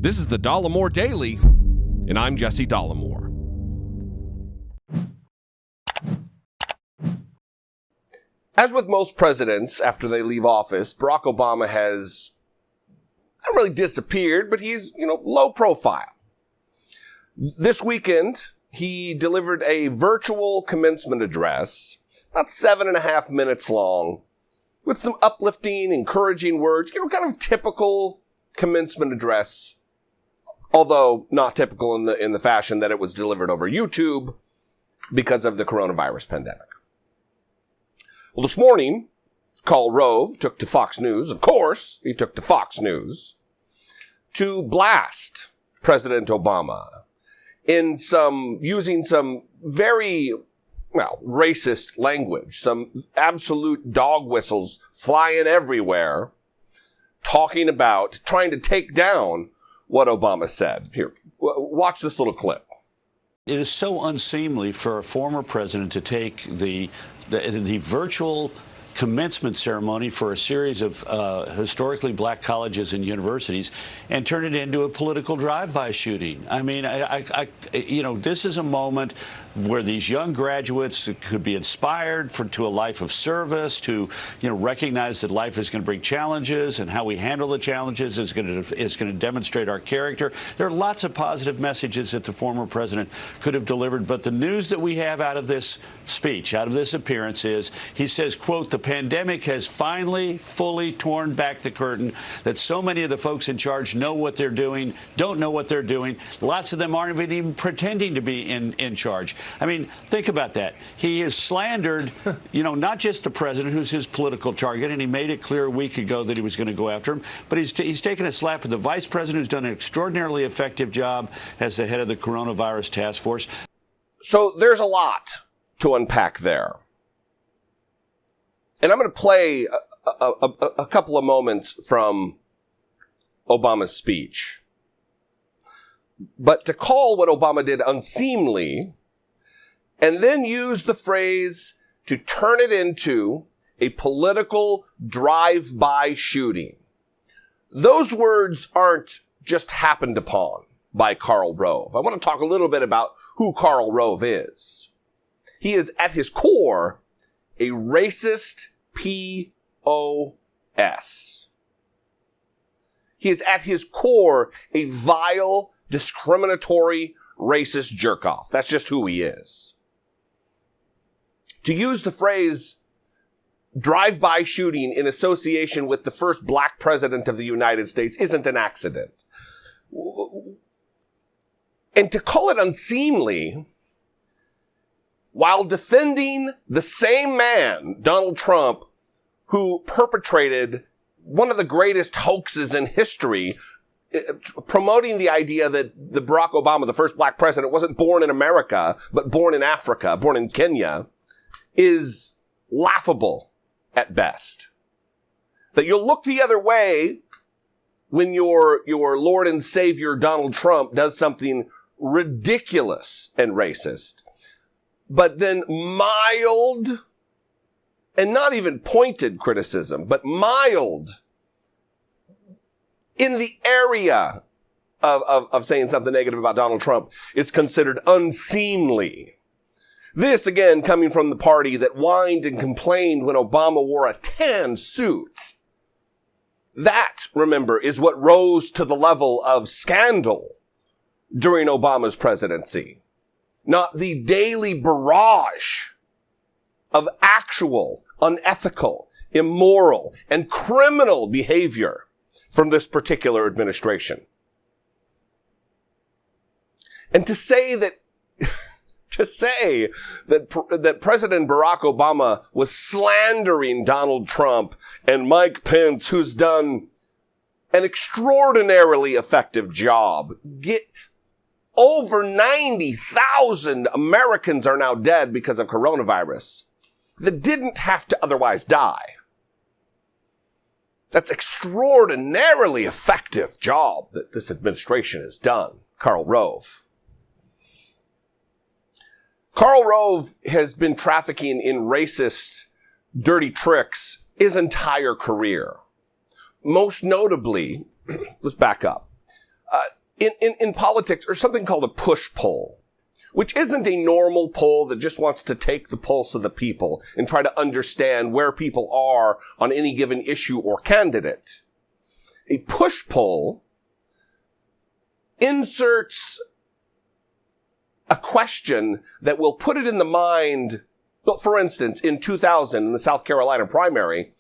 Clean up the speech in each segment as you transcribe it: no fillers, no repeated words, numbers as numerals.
This is the Dollemore Daily, and I'm Jesse Dollemore. As with most presidents after they leave office, Barack Obama has not really disappeared, but he's, low profile. This weekend, he delivered a virtual commencement address, about 7.5 minutes long, with some uplifting, encouraging words, kind of typical commencement address, although not typical in the fashion that it was delivered over YouTube because of the coronavirus pandemic. Well, this morning, Karl Rove took to Fox News. Of course, he took to Fox News to blast President Obama in using some very, racist language, some absolute dog whistles flying everywhere, talking about trying to take down what Obama said. Here, watch this little clip. It is so unseemly for a former president to take the virtual commencement ceremony for a series of historically black colleges and universities and turn it into a political drive-by shooting. I mean, this is a moment where these young graduates could be inspired to a life of service, to recognize that life is going to bring challenges, and how we handle the challenges is going to demonstrate our character. There are lots of positive messages that the former president could have delivered, but the news that we have out of this speech, out of this appearance, is he says, quote, "The pandemic has finally fully torn back the curtain, that so many of the folks in charge know what they're doing, don't know what they're doing. Lots of them aren't even pretending to be in charge." I mean, think about that. He has slandered, not just the president, who's his political target, and he made it clear a week ago that he was going to go after him, but he's taken a slap at the vice president, who's done an extraordinarily effective job as the head of the coronavirus task force. So there's a lot to unpack there. And I'm going to play a couple of moments from Obama's speech. But to call what Obama did unseemly, and then use the phrase to turn it into a political drive-by shooting, those words aren't just happened upon by Karl Rove. I want to talk a little bit about who Karl Rove is. He is, at his core, a racist POS. He is, at his core, a vile, discriminatory, racist jerk-off. That's just who he is. To use the phrase drive-by shooting in association with the first black president of the United States isn't an accident. And to call it unseemly, while defending the same man, Donald Trump, who perpetrated one of the greatest hoaxes in history, promoting the idea that the Barack Obama, the first black president, wasn't born in America, but born in Africa, born in Kenya, is laughable at best. That you'll look the other way when your Lord and Savior Donald Trump does something ridiculous and racist, but then mild, and not even pointed criticism, but mild in the area of saying something negative about Donald Trump is considered unseemly. This, again, coming from the party that whined and complained when Obama wore a tan suit. That, remember, is what rose to the level of scandal during Obama's presidency, not the daily barrage of actual, unethical, immoral, and criminal behavior from this particular administration. And to say that President Barack Obama was slandering Donald Trump and Mike Pence, who's done an extraordinarily effective job. Over 90,000 Americans are now dead because of coronavirus that didn't have to otherwise die. That's extraordinarily effective job that this administration has done, Karl Rove. Karl Rove has been trafficking in racist, dirty tricks his entire career. Most notably, let's back up. in politics, or something called a push poll, which isn't a normal poll that just wants to take the pulse of the people and try to understand where people are on any given issue or candidate. A push poll inserts a question that will put it in the mind. But for instance, in 2000, in the South Carolina primary,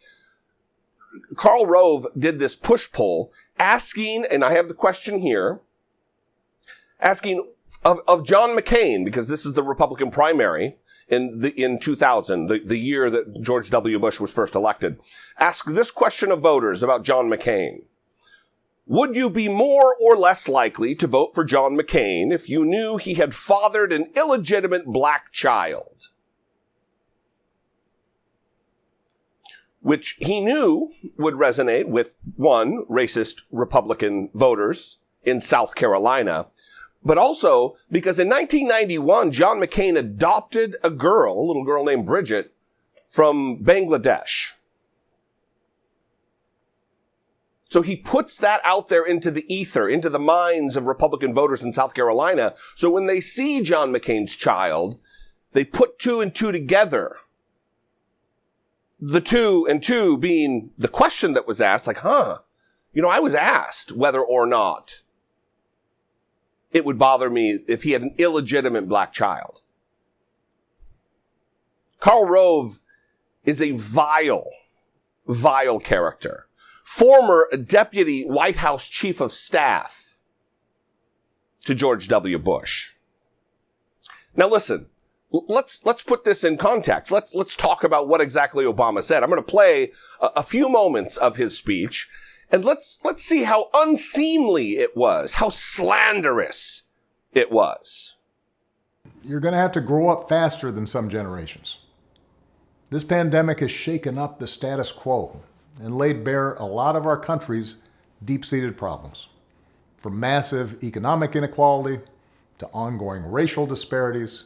Karl Rove did this push poll asking, and I have the question here, asking of John McCain, because this is the Republican primary in 2000, the year that George W. Bush was first elected. Ask this question of voters about John McCain. Would you be more or less likely to vote for John McCain if you knew he had fathered an illegitimate black child? Which he knew would resonate with, one, racist Republican voters in South Carolina, but also because in 1991, John McCain adopted a little girl named Bridget, from Bangladesh. So he puts that out there into the ether, into the minds of Republican voters in South Carolina. So when they see John McCain's child, they put two and two together. The 2 and 2 being the question that was asked, like, I was asked whether or not it would bother me if he had an illegitimate black child. Karl Rove is a vile, vile character. Former deputy White House chief of staff to George W. Bush. Now listen, let's put this in context. Let's talk about what exactly Obama said. I'm going to play a few moments of his speech, and let's see how unseemly it was, how slanderous it was. You're going to have to grow up faster than some generations. This pandemic has shaken up the status quo and laid bare a lot of our country's deep-seated problems, from massive economic inequality to ongoing racial disparities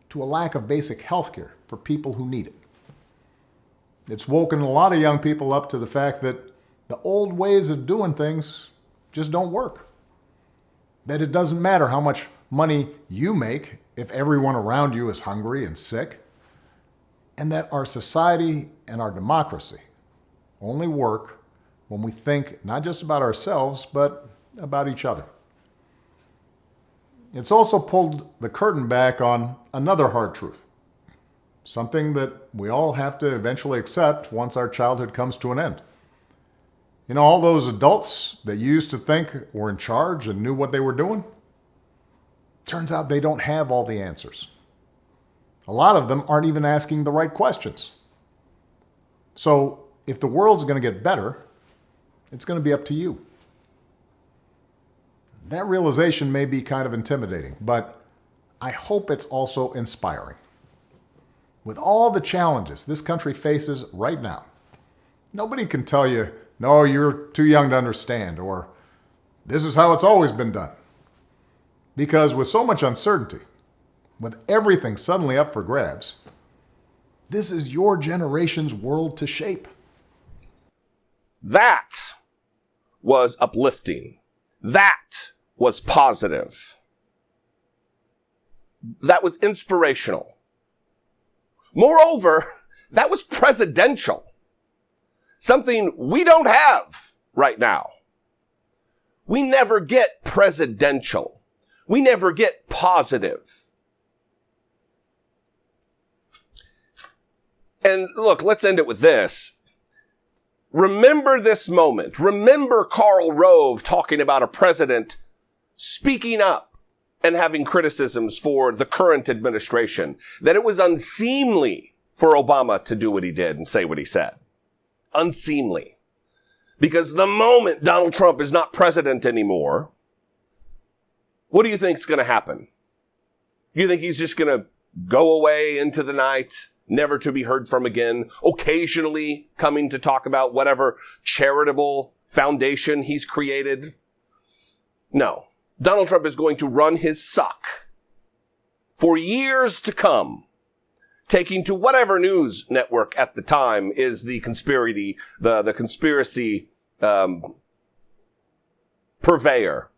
to a lack of basic health care for people who need it. It's woken a lot of young people up to the fact that the old ways of doing things just don't work. That it doesn't matter how much money you make if everyone around you is hungry and sick. And that our society and our democracy only work when we think not just about ourselves, but about each other. It's also pulled the curtain back on another hard truth, something that we all have to eventually accept once our childhood comes to an end. You know, all those adults that you used to think were in charge and knew what they were doing, turns out they don't have all the answers. A lot of them aren't even asking the right questions. So if the world's going to get better, it's going to be up to you. That realization may be kind of intimidating, but I hope it's also inspiring. With all the challenges this country faces right now, nobody can tell you, no, you're too young to understand, or this is how it's always been done. Because with so much uncertainty, with everything suddenly up for grabs, this is your generation's world to shape. That was uplifting. That was positive. That was inspirational. Moreover, that was presidential. Something we don't have right now. We never get presidential. We never get positive. And look, let's end it with this. Remember this moment. Remember Karl Rove talking about a president speaking up and having criticisms for the current administration, that it was unseemly for Obama to do what he did and say what he said. Unseemly. Because the moment Donald Trump is not president anymore, what do you think is going to happen? You think he's just going to go away into the night, never to be heard from again, occasionally coming to talk about whatever charitable foundation he's created? No. Donald Trump is going to run his suck for years to come, taking to whatever news network at the time is the conspiracy purveyor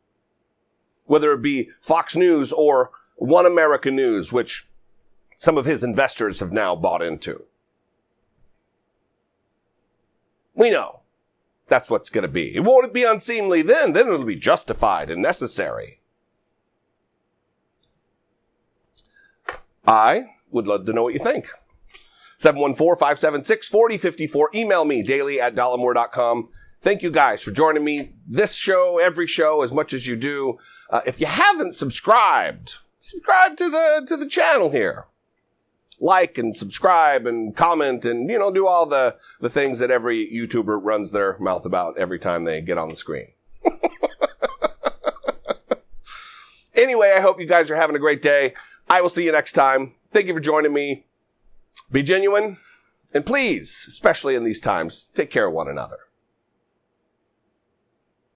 whether it be Fox News or One America News, which some of his investors have now bought into. We know that's what's going to be. It won't be unseemly then it'll be justified and necessary. I would love to know what you think. 714-576-4054. Email me daily@dollemore.com. Thank you guys for joining me this show, every show, as much as you do. If you haven't subscribe to the channel here. Like and subscribe and comment and, do all the things that every YouTuber runs their mouth about every time they get on the screen. Anyway, I hope you guys are having a great day. I will see you next time. Thank you for joining me. Be genuine. And please, especially in these times, take care of one another.